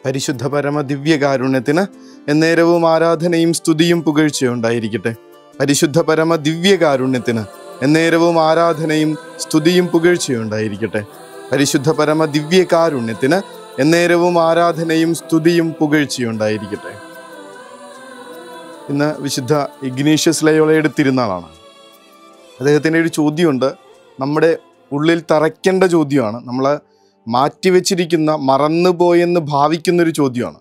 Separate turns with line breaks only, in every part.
പരിശുദ്ധ പരമ ദിവ്യകാരുണ്യത്തിന് എന്നേരവും ആരാധനയും സ്തുതിയും പുകഴ്ചയും ഉണ്ടായിരിക്കട്ടെ. പരിശുദ്ധ പരമ ദിവ്യകാരുണ്യത്തിന് എന്നേരവും ആരാധനയും സ്തുതിയും പുകഴ്ചയും ഉണ്ടായിരിക്കട്ടെ. പരിശുദ്ധ പരമ ദിവ്യകാരുണ്യത്തിന് എന്നേരവും ആരാധനയും സ്തുതിയും പുകഴ്ചയും ഉണ്ടായിരിക്കട്ടെ. ഇന്ന് വിശുദ്ധ ഇഗ്നേഷ്യസ് ലയോളയുടെ തിരുനാളാണ്. അദ്ദേഹത്തിൻ്റെ ഒരു ചോദ്യമുണ്ട്, നമ്മുടെ ഉള്ളിൽ തറയ്ക്കേണ്ട ചോദ്യമാണ്, നമ്മൾ മാറ്റിവെച്ചിരിക്കുന്ന മറന്നുപോയെന്ന് ഭാവിക്കുന്നൊരു ചോദ്യമാണ്.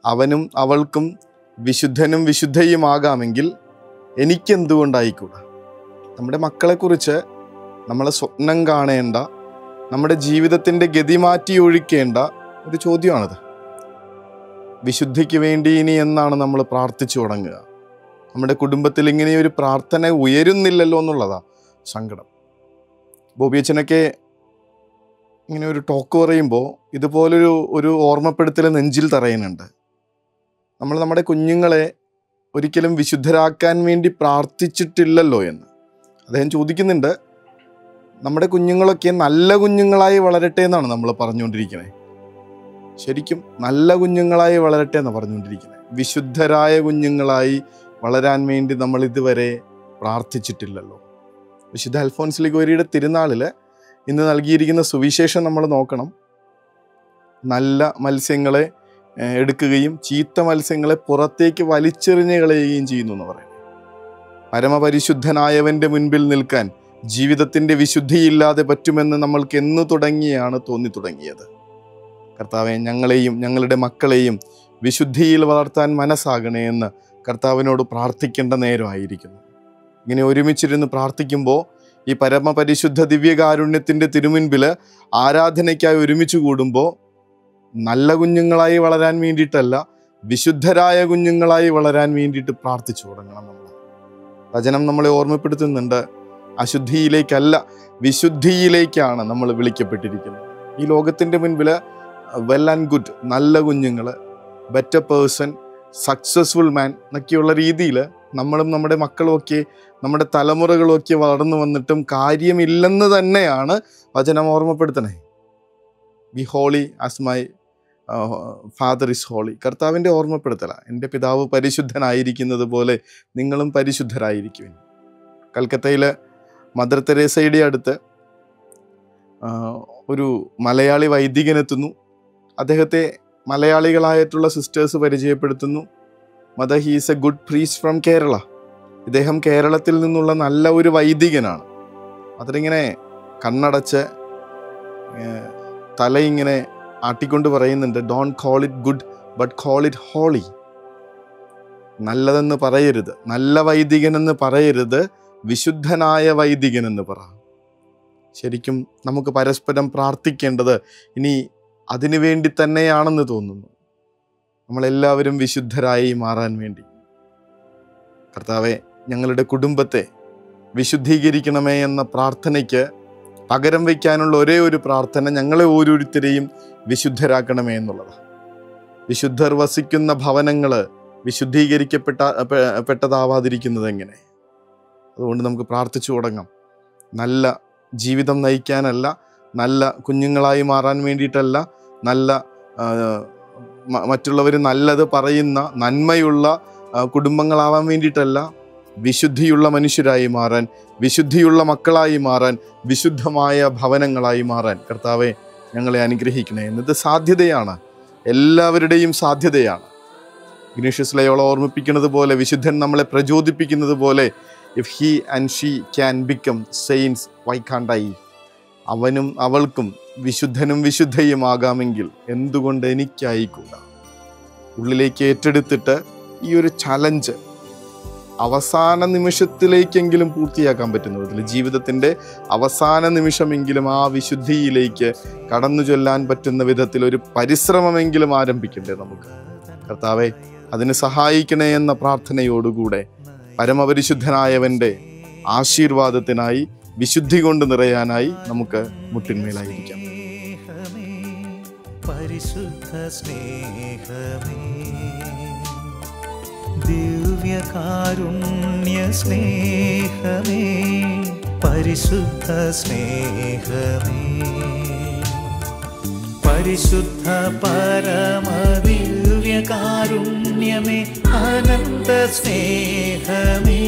അവനും അവൾക്കും വിശുദ്ധനും വിശുദ്ധയുമാകാമെങ്കിൽ എനിക്കെന്തുകൊണ്ടായിക്കൂടാ? നമ്മുടെ മക്കളെക്കുറിച്ച് നമ്മൾ സ്വപ്നം കാണേണ്ട, നമ്മുടെ ജീവിതത്തിൻ്റെ ഗതി മാറ്റി ഒഴിക്കേണ്ട ഒരു ചോദ്യമാണത്. വിശുദ്ധിക്ക് വേണ്ടി ഇനി എന്നാണ് നമ്മൾ പ്രാർത്ഥിച്ചു തുടങ്ങുക? നമ്മുടെ കുടുംബത്തിൽ ഇങ്ങനെ ഒരു പ്രാർത്ഥന ഉയരുന്നില്ലല്ലോ എന്നുള്ളതാണ് സങ്കടം. ബോബിയച്ചനൊക്കെ ഇങ്ങനെ ഒരു ടോക്ക് പറയുമ്പോൾ ഇതുപോലൊരു ഓർമ്മപ്പെടുത്തൽ നെഞ്ചിൽ തറയുന്നുണ്ട്. നമ്മൾ നമ്മുടെ കുഞ്ഞുങ്ങളെ ഒരിക്കലും വിശുദ്ധരാക്കാൻ വേണ്ടി പ്രാർത്ഥിച്ചിട്ടില്ലല്ലോ എന്ന് അദ്ദേഹം ചോദിക്കുന്നുണ്ട്. നമ്മുടെ കുഞ്ഞുങ്ങളൊക്കെ നല്ല കുഞ്ഞുങ്ങളായി വളരട്ടെ എന്നാണ് നമ്മൾ പറഞ്ഞുകൊണ്ടിരിക്കുന്നത്. ശരിക്കും നല്ല കുഞ്ഞുങ്ങളായി വളരട്ടെ എന്നാണ് പറഞ്ഞുകൊണ്ടിരിക്കുന്നത്. വിശുദ്ധരായ കുഞ്ഞുങ്ങളായി വളരാൻ വേണ്ടി നമ്മൾ ഇതുവരെ പ്രാർത്ഥിച്ചിട്ടില്ലല്ലോ. വിശുദ്ധ അൽഫോൻസ് ലിഗോരിയുടെ തിരുനാളിൽ ഇന്ന് നൽകിയിരിക്കുന്ന സുവിശേഷം നമ്മൾ നോക്കണം. നല്ല മത്സ്യങ്ങളെ എടുക്കുകയും ചീത്ത മത്സ്യങ്ങളെ പുറത്തേക്ക് വലിച്ചെറിഞ്ഞ് കളയുകയും ചെയ്യുന്നു എന്ന് പറയുന്നത്. പരമപരിശുദ്ധനായവൻ്റെ മുൻപിൽ നിൽക്കാൻ ജീവിതത്തിൻ്റെ വിശുദ്ധിയില്ലാതെ പറ്റുമെന്ന് നമ്മൾക്ക് എന്ന് തുടങ്ങിയാണ് തോന്നി തുടങ്ങിയത്. കർത്താവെ, ഞങ്ങളെയും ഞങ്ങളുടെ മക്കളെയും വിശുദ്ധിയിൽ വളർത്താൻ മനസ്സാകണേ എന്ന് കർത്താവിനോട് പ്രാർത്ഥിക്കേണ്ട നേരമായിരിക്കുന്നു. ഇങ്ങനെ ഒരുമിച്ചിരുന്ന് പ്രാർത്ഥിക്കുമ്പോൾ ഈ പരമപരിശുദ്ധ ദിവ്യകാരുണ്യത്തിൻ്റെ തിരുമുൻപിൽ ആരാധനയ്ക്കായി ഒരുമിച്ച് കൂടുമ്പോൾ നല്ല കുഞ്ഞുങ്ങളായി വളരാൻ വേണ്ടിയിട്ടല്ല, വിശുദ്ധരായ കുഞ്ഞുങ്ങളായി വളരാൻ വേണ്ടിയിട്ട് പ്രാർത്ഥിച്ചു തുടങ്ങണം. നമ്മൾ വചനം നമ്മളെ ഓർമ്മപ്പെടുത്തുന്നുണ്ട്, അശുദ്ധിയിലേക്കല്ല വിശുദ്ധിയിലേക്കാണ് നമ്മൾ വിളിക്കപ്പെട്ടിരിക്കുന്നത്. ഈ ലോകത്തിൻ്റെ മുൻപിൽ വെൽ ആൻഡ് ഗുഡ്, നല്ല കുഞ്ഞുങ്ങൾ, ബെറ്റർ പേഴ്സൺ, സക്സസ്ഫുൾ മാൻ എന്നൊക്കെയുള്ള രീതിയിൽ നമ്മളും നമ്മുടെ മക്കളുമൊക്കെ നമ്മുടെ തലമുറകളൊക്കെ വളർന്നു വന്നിട്ടും കാര്യമില്ലെന്ന് തന്നെയാണ് വചനം ഓർമ്മപ്പെടുത്തണേ. Be holy as my father is holy. കർത്താവിൻ്റെ ഓർമ്മപ്പെടുത്തലാണ്, എൻ്റെ പിതാവ് പരിശുദ്ധനായിരിക്കുന്നത് പോലെ നിങ്ങളും പരിശുദ്ധരായിരിക്കുവിൻ. കൽക്കത്തയിൽ മദർ തെരേസയുടെ അടുത്ത് ഒരു മലയാളി വൈദികനെത്തുന്നു. അദ്ദേഹത്തെ മലയാളികളായിട്ടുള്ള സിസ്റ്റേഴ്സ് പരിചയപ്പെടുത്തുന്നു. Mother, he is A good priest from Kerala. ഇദ്ദേഹം കേരളത്തിൽ നിന്നുള്ള നല്ല ഒരു വൈദികനാണ്. അതിലിങ്ങനെ കണ്ണടച്ച് തലയിങ്ങനെ ആട്ടിക്കൊണ്ട് പറയുന്നുണ്ട്, don't call it good but call it holy. നല്ലതെന്ന് പറയരുത്, നല്ല വൈദികനെന്ന് പറയരുത്, വിശുദ്ധനായ വൈദികനെന്ന് പറ. ശരിക്കും നമുക്ക് പരസ്പരം പ്രാർത്ഥിക്കേണ്ടത് ഇനി അതിനു വേണ്ടി തന്നെയാണെന്ന് തോന്നുന്നു. നമ്മളെല്ലാവരും വിശുദ്ധരായി മാറാൻ വേണ്ടി. കർത്താവെ, ഞങ്ങളുടെ കുടുംബത്തെ വിശുദ്ധീകരിക്കണമേ എന്ന പ്രാർത്ഥനയ്ക്ക് പകരം വയ്ക്കാനുള്ള ഒരേ ഒരു പ്രാർത്ഥന ഞങ്ങളെ ഓരോരുത്തരെയും വിശുദ്ധരാക്കണമേ എന്നുള്ളതാണ്. വിശുദ്ധർ വസിക്കുന്ന ഭവനങ്ങൾ വിശുദ്ധീകരിക്കപ്പെട്ടതാവാതിരിക്കുന്നത് എങ്ങനെ? അതുകൊണ്ട് നമുക്ക് പ്രാർത്ഥിച്ചു തുടങ്ങാം. നല്ല ജീവിതം നയിക്കാനല്ല, നല്ല കുഞ്ഞുങ്ങളായി മാറാൻ വേണ്ടിയിട്ടല്ല, നല്ല മറ്റുള്ളവർ നല്ലത് പറയുന്ന നന്മയുള്ള കുടുംബങ്ങളാവാൻ വേണ്ടിയിട്ടല്ല, വിശുദ്ധിയുള്ള മനുഷ്യരായി മാറാൻ, വിശുദ്ധിയുള്ള മക്കളായി മാറാൻ, വിശുദ്ധമായ ഭവനങ്ങളായി മാറാൻ കർത്താവെ ഞങ്ങളെ അനുഗ്രഹിക്കണേ. എന്നത് സാധ്യതയാണ്, എല്ലാവരുടെയും സാധ്യതയാണ്. ഇഗ്നേഷ്യസ് ലയോള ഓർമ്മിപ്പിക്കുന്നത് പോലെ, വിശുദ്ധൻ നമ്മളെ പ്രചോദിപ്പിക്കുന്നത് പോലെ, if he and she can become saints, why can't I? അവനും അവൾക്കും വിശുദ്ധനും വിശുദ്ധയുമാകാമെങ്കിൽ എന്തുകൊണ്ട് എനിക്കായിക്കൂടാ? ഉള്ളിലേക്ക് ഏറ്റെടുത്തിട്ട് ഈ ഒരു ചലഞ്ച് അവസാന നിമിഷത്തിലേക്കെങ്കിലും പൂർത്തിയാക്കാൻ പറ്റുന്ന വിധത്തിൽ, ജീവിതത്തിൻ്റെ അവസാന നിമിഷമെങ്കിലും ആ വിശുദ്ധിയിലേക്ക് കടന്നു ചൊല്ലാൻ പറ്റുന്ന വിധത്തിൽ ഒരു പരിശ്രമമെങ്കിലും ആരംഭിക്കണ്ടേ നമുക്ക്? കർത്താവെ, അതിന് സഹായിക്കണേ എന്ന പ്രാർത്ഥനയോടുകൂടെ പരമപരിശുദ്ധനായവൻ്റെ ആശീർവാദത്തിനായി, വിശുദ്ധി കൊണ്ട് നിറയാനായി നമുക്ക് മുട്ടിന്മേലായിരിക്കാം.
പരിശുദ്ധ സ്നേഹമേ, ദിവ്യകാരുണ്യ സ്നേഹമേ, പരിശുദ്ധ സ്നേഹമേ, പരിശുദ്ധ പരമദിവ്യകാരുണ്യമേ അനന്ത സ്നേഹമേ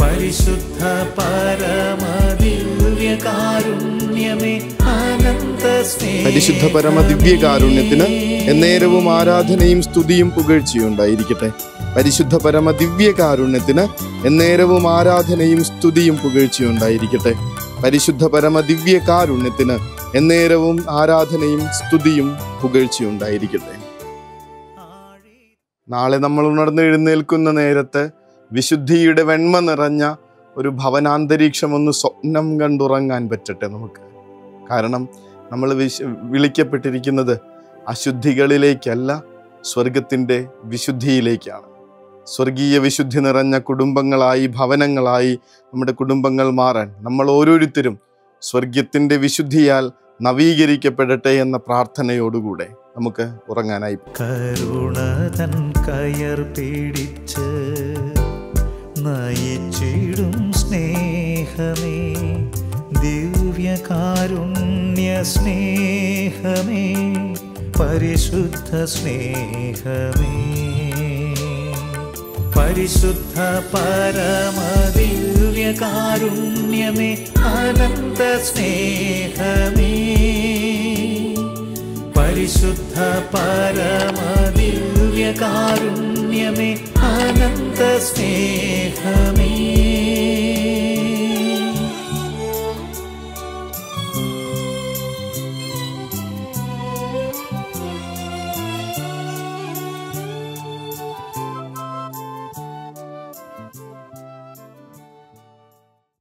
പരിശുദ്ധ പരമദിവ്യകാരുണ്യമേ അനന്ത സ്നേഹമേ
പരിശുദ്ധ പരമദിവ്യകാരുണ്യത്തിന് എന്നേരവും ആരാധനയും സ്തുതിയും പുകഴ്ചയും ഉണ്ടായിരിക്കട്ടെ. പരിശുദ്ധ പരമദിവ്യകാരുണ്യത്തിന് എന്നേരവും ആരാധനയും സ്തുതിയും പുകഴ്ചയും ഉണ്ടായിരിക്കട്ടെ. പരിശുദ്ധ പരമദിവ്യകാരുണ്യത്തിന് എന്നേരവും ആരാധനയും സ്തുതിയും പുകഴ്ചയും ഉണ്ടായിരിക്കട്ടെ. നാളെ നമ്മൾ ഉണർന്ന് എഴുന്നേൽക്കുന്ന നേരത്ത് വിശുദ്ധിയുടെ വെണ്മ നിറഞ്ഞ ഒരു ഭവനാന്തരീക്ഷം ഒന്ന് സ്വപ്നം കണ്ടുറങ്ങാൻ പറ്റട്ടെ നമുക്ക്. കാരണം നമ്മൾ വിളിക്കപ്പെട്ടിരിക്കുന്നത് അശുദ്ധികളിലേക്കല്ല, സ്വർഗത്തിൻ്റെ വിശുദ്ധിയിലേക്കാണ്. സ്വർഗീയ വിശുദ്ധി നിറഞ്ഞ കുടുംബങ്ങളായി, ഭവനങ്ങളായി നമ്മുടെ കുടുംബങ്ങൾ മാറാൻ നമ്മൾ ഓരോരുത്തരും സ്വർഗത്തിൻ്റെ വിശുദ്ധിയാൽ നവീകരിക്കപ്പെടട്ടെ എന്ന പ്രാർത്ഥനയോടുകൂടെ നമുക്ക് ഉറങ്ങാനായി.
കരുണതൻ കയർ പിടിച്ച് നയിച്ചിടും സ്നേഹമേ ദിവ്യകാരുണ്യ സ്നേഹമേ പരിശുദ്ധ സ്നേഹമേ പരിശുദ്ധ പരമദിവ്യകാരുണ്യമേ അനന്ത സ്നേഹമേ പരിശുദ്ധ പരമദിവ്യകാരുണ്യമേ അനന്ത സ്നേഹമേ